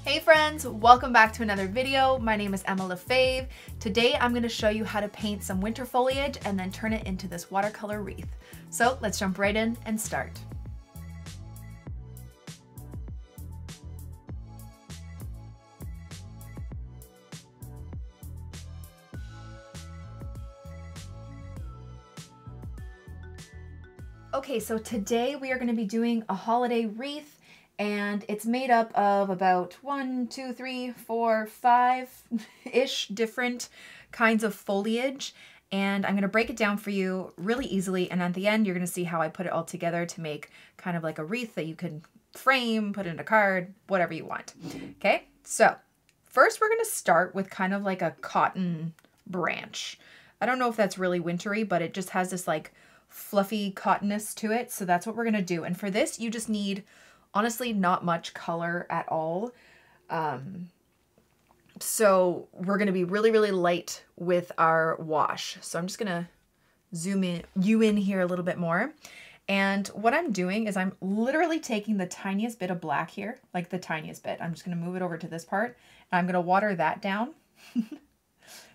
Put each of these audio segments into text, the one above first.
Hey friends, welcome back to another video. My name is Emma Lefebvre. Today I'm going to show you how to paint some winter foliage and then turn it into this watercolor wreath. So let's jump right in and start. Okay, so today we are going to be doing a holiday wreath, and it's made up of about 5-ish different kinds of foliage. And I'm going to break it down for you really easily. And at the end, you're going to see how I put it all together to make kind of like a wreath that you can frame, put in a card, whatever you want. Okay, so first we're going to start with kind of like a cotton branch. I don't know if that's really wintry, but it just has this like fluffy cottonness to it. So that's what we're going to do. And for this, you just need, honestly, not much color at all. So we're going to be really, really light with our wash. So I'm just going to zoom in here a little bit more. And what I'm doing is I'm literally taking the tiniest bit of black here, like the tiniest bit. I'm just going to move it over to this part, and I'm going to water that down.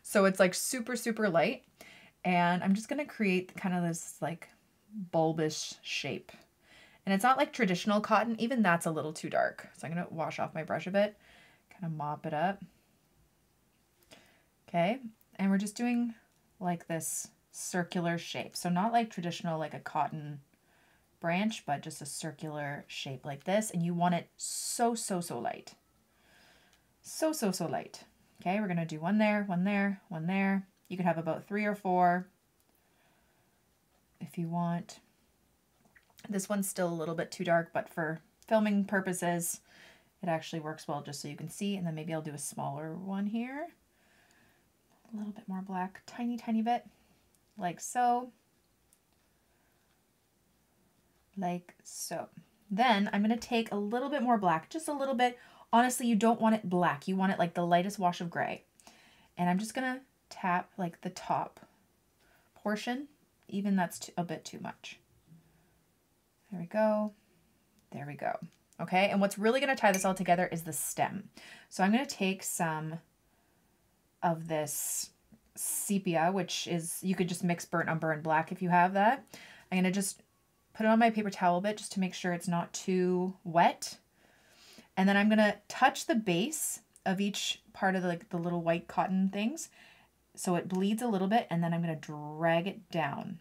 So it's like super, super light. And I'm just going to create kind of this like bulbous shape. And it's not like traditional cotton. Even that's a little too dark. So I'm going to wash off my brush a bit, kind of mop it up. Okay. And we're just doing like this circular shape. So not like traditional, like a cotton branch, but just a circular shape like this. And you want it so, so, so light. So, so, so light. Okay. We're going to do one there, one there, one there. You could have about 3 or 4 if you want. This one's still a little bit too dark, but for filming purposes, it actually works well just so you can see. And then maybe I'll do a smaller one here. A little bit more black, tiny, tiny bit, like so. Like so. Then I'm going to take a little bit more black, just a little bit. Honestly, you don't want it black. You want it like the lightest wash of gray. And I'm just going to tap like the top portion, even that's a bit too much. There we go. There we go. Okay, and what's really going to tie this all together is the stem. So I'm going to take some of this sepia, which is, you could just mix burnt umber and black if you have that. I'm going to just put it on my paper towel a bit just to make sure it's not too wet. And then I'm going to touch the base of each part of the little white cotton things, so it bleeds a little bit, and then I'm going to drag it down.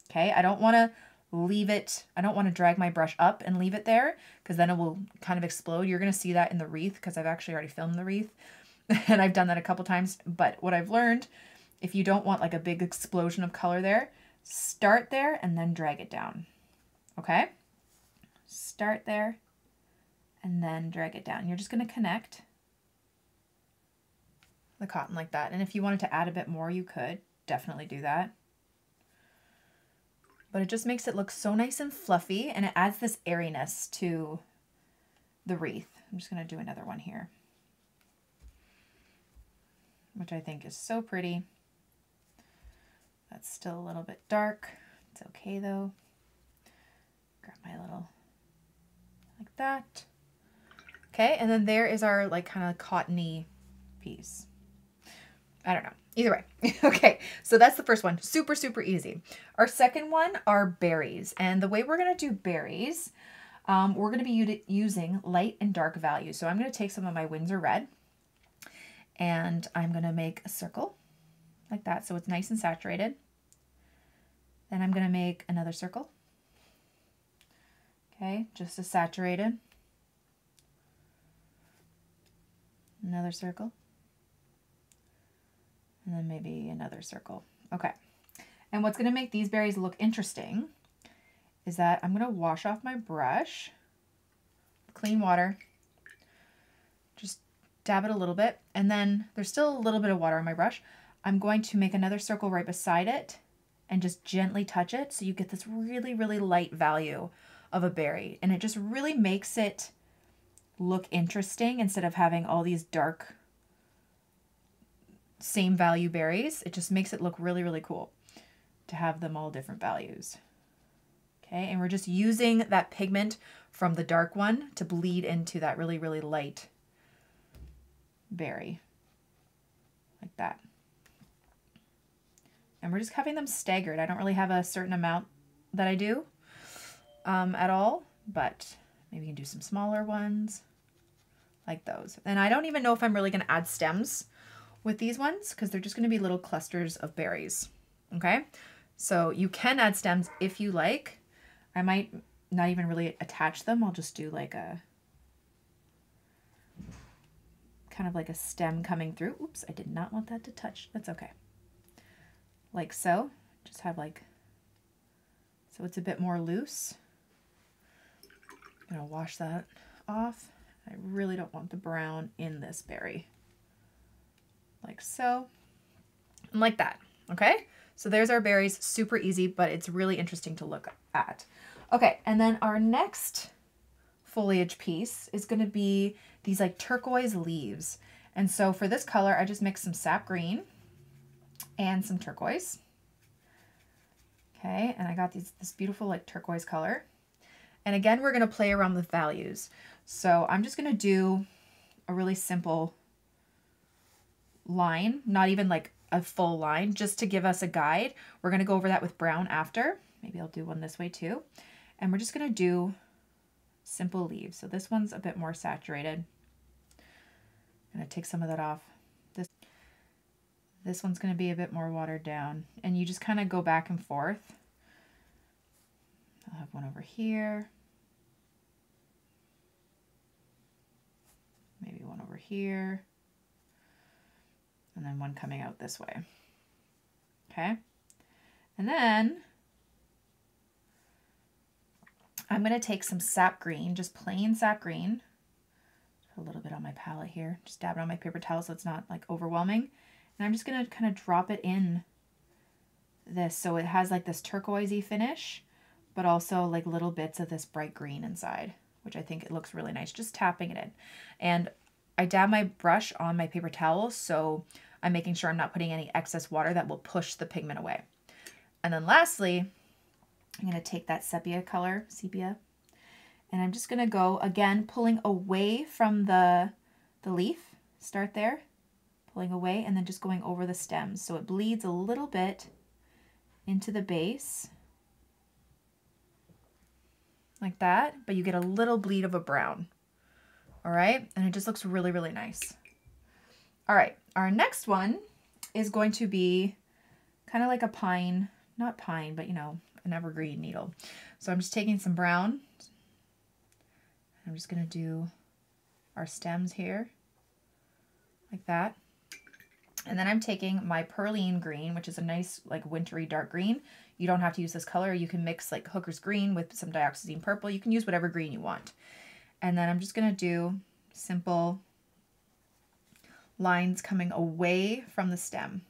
Okay, I don't want to leave it, I don't want to drag my brush up and leave it there, because then it will kind of explode. You're going to see that in the wreath, because I've actually already filmed the wreath, and I've done that a couple times. But what I've learned, if you don't want like a big explosion of color there, start there and then drag it down. Okay, start there and then drag it down. You're just going to connect the cotton like that. And if you wanted to add a bit more, you could definitely do that. But it just makes it look so nice and fluffy, and it adds this airiness to the wreath. I'm just going to do another one here, which I think is so pretty. That's still a little bit dark. It's okay though. Grab my little, like that. Okay, and then there is our like kind of cottony piece. I don't know. Either way. Okay, so that's the first one. Super, super easy. Our second one are berries. And the way we're going to do berries, we're going to be using light and dark values. So I'm going to take some of my Winsor Red, and I'm going to make a circle like that so it's nice and saturated. Then I'm going to make another circle. Okay, just as saturated. Another circle. And then maybe another circle. Okay. And what's going to make these berries look interesting is that I'm going to wash off my brush, clean water, just dab it a little bit. And then there's still a little bit of water on my brush. I'm going to make another circle right beside it and just gently touch it, so you get this really, really light value of a berry. And it just really makes it look interesting instead of having all these dark same value berries. It just makes it look really, really cool to have them all different values. Okay, and we're just using that pigment from the dark one to bleed into that really, really light berry, like that. And we're just having them staggered. I don't really have a certain amount that I do at all, but maybe you can do some smaller ones like those. And I don't even know if I'm really going to add stems with these ones because they're just going to be little clusters of berries. Okay, so you can add stems if you like. I might not even really attach them. I'll just do like a kind of like a stem coming through. Oops, I did not want that to touch. That's okay. Like so. Just have like, so it's a bit more loose. I'm going to wash that off. I really don't want the brown in this berry. Like so. And like that. Okay? So there's our berries. Super easy, but it's really interesting to look at. Okay, and then our next foliage piece is going to be these like turquoise leaves. And so for this color, I just mixed some sap green and some turquoise. Okay, and I got this beautiful like turquoise color. And again, we're going to play around with values. So I'm just going to do a really simple line, not even like a full line, just to give us a guide. We're going to go over that with brown after. Maybe I'll do one this way too. And we're just going to do simple leaves. So this one's a bit more saturated. I'm going to take some of that off. This one's going to be a bit more watered down. And you just kind of go back and forth. I'll have one over here. Maybe one over here. And then one coming out this way. Okay. And then I'm going to take some sap green, just plain sap green. Put a little bit on my palette here. Just dab it on my paper towel so it's not like overwhelming. And I'm just going to kind of drop it in this so it has like this turquoisey finish, but also like little bits of this bright green inside, which I think it looks really nice, just tapping it in. And I dab my brush on my paper towel, so I'm making sure I'm not putting any excess water that will push the pigment away. And then lastly, I'm going to take that sepia, and I'm just going to go, again, pulling away from the leaf. Start there, pulling away, and then just going over the stems. So it bleeds a little bit into the base, like that, but you get a little bleed of a brown. All right, and it just looks really, really nice. All right, our next one is going to be kind of like a pine, not pine, but you know, an evergreen needle. So I'm just taking some brown. I'm just going to do our stems here, like that. And then I'm taking my Perlene green, which is a nice like wintry dark green. You don't have to use this color. You can mix like Hooker's green with some dioxazine purple. You can use whatever green you want. And then I'm just going to do simple lines coming away from the stem.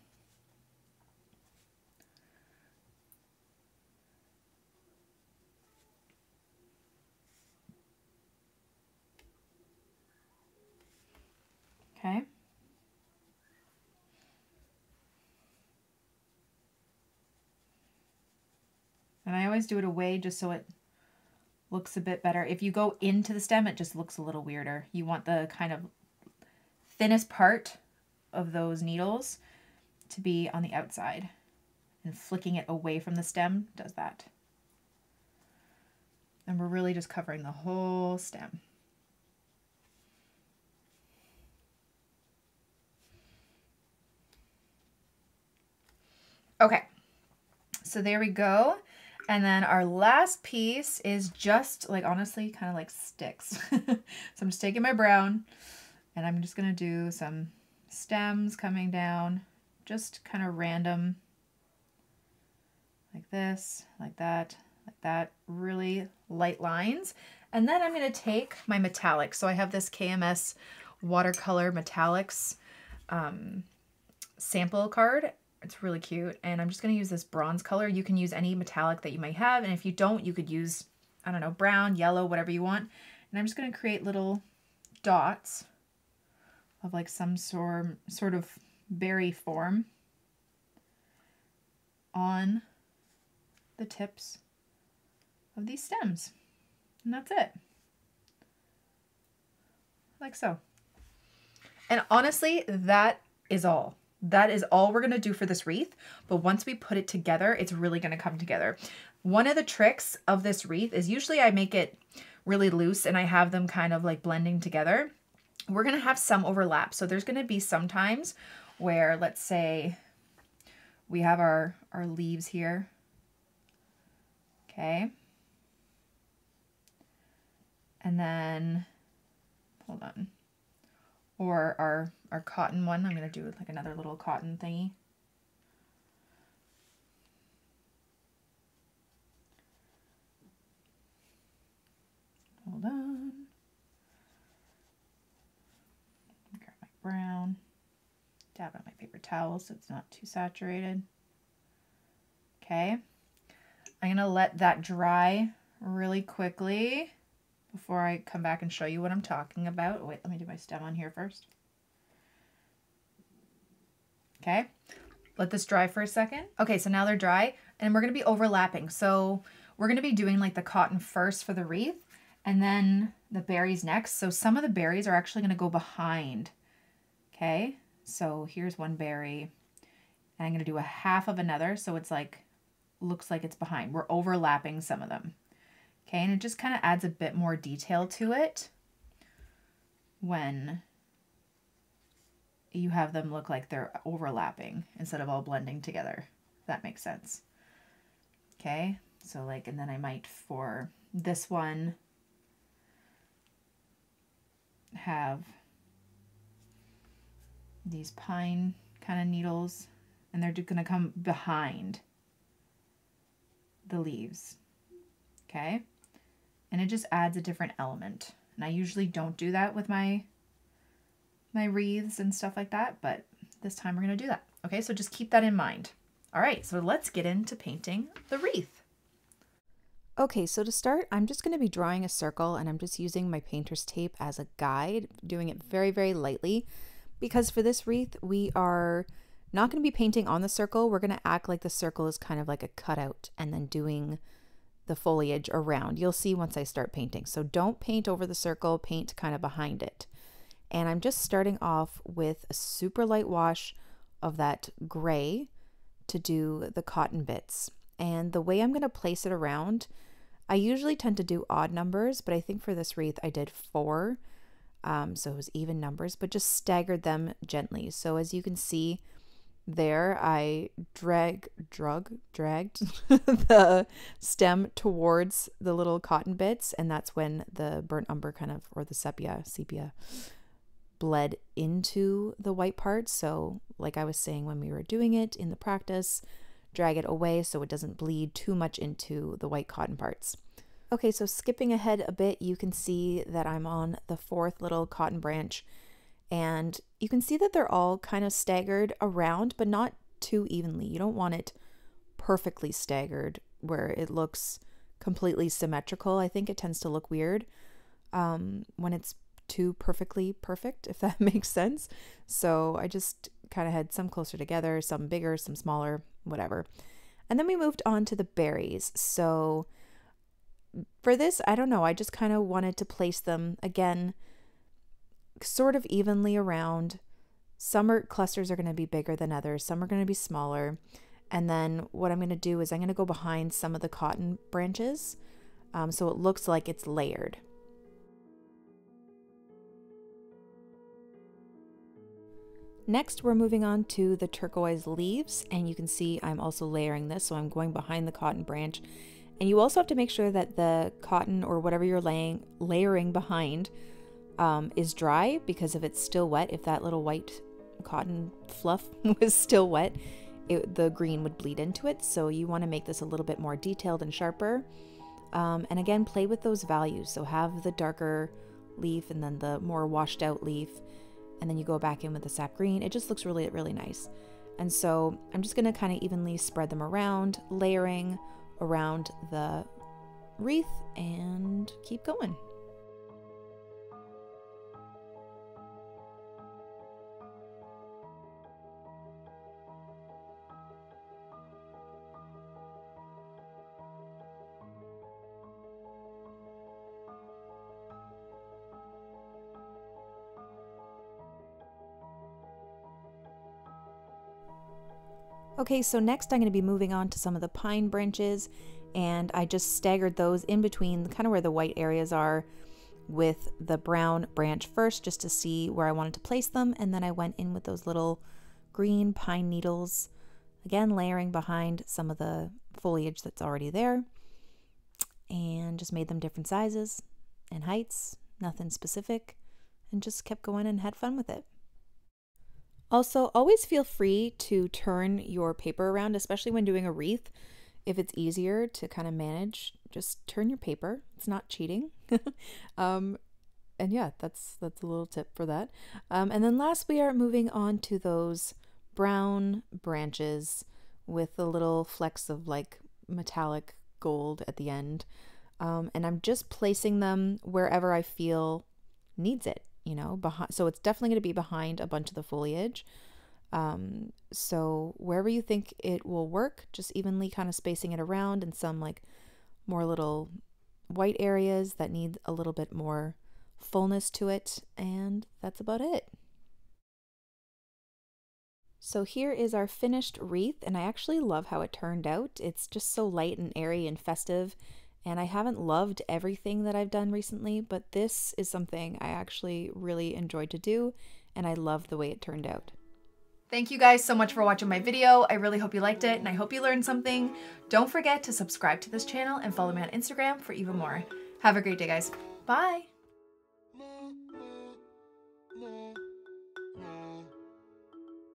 Okay. And I always do it away just so it looks a bit better. If you go into the stem, it just looks a little weirder. You want the kind of thinnest part of those needles to be on the outside. And flicking it away from the stem does that. And we're really just covering the whole stem. Okay, so there we go. And then our last piece is just like, honestly, kind of like sticks. So I'm just taking my brown and I'm just going to do some stems coming down, just kind of random, like this, like that, really light lines. And then I'm going to take my metallics. So I have this KMS watercolor metallics sample card. It's really cute. And I'm just going to use this bronze color. You can use any metallic that you might have. And if you don't, you could use, I don't know, brown, yellow, whatever you want. And I'm just going to create little dots of like some sort of berry form on the tips of these stems. And that's it. Like so. And honestly, that is all. That is all we're going to do for this wreath. But once we put it together, it's really going to come together. One of the tricks of this wreath is usually I make it really loose and I have them kind of like blending together. We're going to have some overlap. So there's going to be some times where, let's say, we have our leaves here. Okay. And then, hold on. Or our cotton one. I'm going to do like another little cotton thingy. Hold on. Grab my brown. Dab on my paper towel so it's not too saturated. Okay. I'm going to let that dry really quickly before I come back and show you what I'm talking about. Wait, let me do my stem on here first. Okay. Let this dry for a second. Okay, so now they're dry and we're going to be overlapping. So we're going to be doing like the cotton first for the wreath and then the berries next. So some of the berries are actually going to go behind. Okay. So here's one berry and I'm going to do a half of another. So it's like, looks like it's behind. We're overlapping some of them. Okay. And it just kind of adds a bit more detail to it when you have them look like they're overlapping instead of all blending together. If that makes sense. Okay. So like, and then I might for this one have these pine kind of needles and they're just going to come behind the leaves. Okay. And it just adds a different element. And I usually don't do that with my wreaths and stuff like that, but this time we're going to do that. Okay. So just keep that in mind. All right. So let's get into painting the wreath. Okay, so to start, I'm just going to be drawing a circle and I'm just using my painter's tape as a guide, doing it very, very lightly. Because for this wreath, we are not going to be painting on the circle. We're going to act like the circle is kind of like a cutout and then doing the foliage around. You'll see once I start painting. So don't paint over the circle, paint kind of behind it. And I'm just starting off with a super light wash of that gray to do the cotton bits. And the way I'm going to place it around, I usually tend to do odd numbers, but I think for this wreath I did 4. So it was even numbers, but just staggered them gently. So as you can see there, I dragged the stem towards the little cotton bits, and that's when the burnt umber kind of, or the sepia bled into the white parts. So like I was saying when we were doing it in the practice, drag it away so it doesn't bleed too much into the white cotton parts. Okay, so skipping ahead a bit, you can see that I'm on the 4th little cotton branch, and you can see that they're all kind of staggered around, but not too evenly. You don't want it perfectly staggered where it looks completely symmetrical. I think it tends to look weird when it's too perfectly perfect, if that makes sense. So I just kind of had some closer together, some bigger, some smaller, whatever. And then we moved on to the berries. So for this, I don't know, I just kind of wanted to place them again sort of evenly around. Some clusters are going to be bigger than others, some are going to be smaller. And then what I'm going to do is I'm going to go behind some of the cotton branches so it looks like it's layered. Next, we're moving on to the turquoise leaves, and you can see I'm also layering this, so I'm going behind the cotton branch. And you also have to make sure that the cotton or whatever you're layering behind is dry, because if it's still wet, if that little white cotton fluff was still wet, the green would bleed into it. So you want to make this a little bit more detailed and sharper. And again, play with those values. So have the darker leaf and then the more washed out leaf, and then you go back in with the sap green. It just looks really, really nice. And so I'm just going to kind of evenly spread them around, layering around the wreath, and keep going. Okay, so next I'm going to be moving on to some of the pine branches, and I just staggered those in between kind of where the white areas are with the brown branch first, just to see where I wanted to place them, and then I went in with those little green pine needles, again layering behind some of the foliage that's already there, and just made them different sizes and heights, nothing specific, and just kept going and had fun with it. Also, always feel free to turn your paper around, especially when doing a wreath. If it's easier to kind of manage, just turn your paper. It's not cheating. And yeah, that's a little tip for that. And then last, we are moving on to those brown branches with the little flecks of like metallic gold at the end. And I'm just placing them wherever I feel needs it. You know, behind, so it's definitely going to be behind a bunch of the foliage. So wherever you think it will work, just evenly kind of spacing it around, and some like more little white areas that need a little bit more fullness to it. And that's about it. So here is our finished wreath, and I actually love how it turned out. It's just so light and airy and festive. And I haven't loved everything that I've done recently, but this is something I actually really enjoyed to do, and I love the way it turned out. Thank you guys so much for watching my video. I really hope you liked it, and I hope you learned something. Don't forget to subscribe to this channel and follow me on Instagram for even more. Have a great day, guys. Bye!